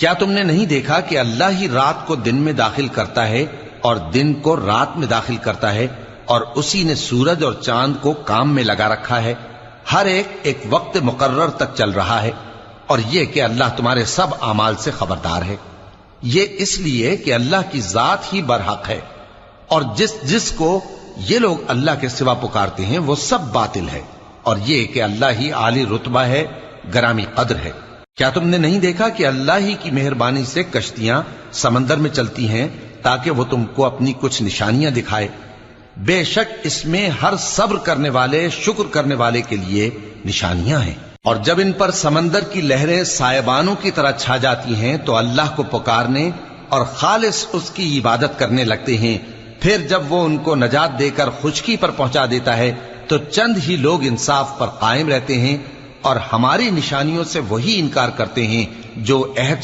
کیا تم نے نہیں دیکھا کہ اللہ ہی رات کو دن میں داخل کرتا ہے اور دن کو رات میں داخل کرتا ہے، اور اسی نے سورج اور چاند کو کام میں لگا رکھا ہے، ہر ایک وقت مقرر تک چل رہا ہے، اور یہ کہ اللہ تمہارے سب اعمال سے خبردار ہے۔ یہ اس لیے کہ اللہ کی ذات ہی برحق ہے، اور جس کو یہ لوگ اللہ کے سوا پکارتے ہیں وہ سب باطل ہے، اور یہ کہ اللہ ہی عالی رتبہ ہے، گرامی قدر ہے۔ کیا تم نے نہیں دیکھا کہ اللہ ہی کی مہربانی سے کشتیاں سمندر میں چلتی ہیں تاکہ وہ تم کو اپنی کچھ نشانیاں دکھائے؟ بے شک اس میں ہر صبر کرنے والے، شکر کرنے والے کے لیے نشانیاں ہیں۔ اور جب ان پر سمندر کی لہریں سائبانوں کی طرح چھا جاتی ہیں تو اللہ کو پکارنے اور خالص اس کی عبادت کرنے لگتے ہیں، پھر جب وہ ان کو نجات دے کر خشکی پر پہنچا دیتا ہے تو چند ہی لوگ انصاف پر قائم رہتے ہیں، اور ہماری نشانیوں سے وہی انکار کرتے ہیں جو عہد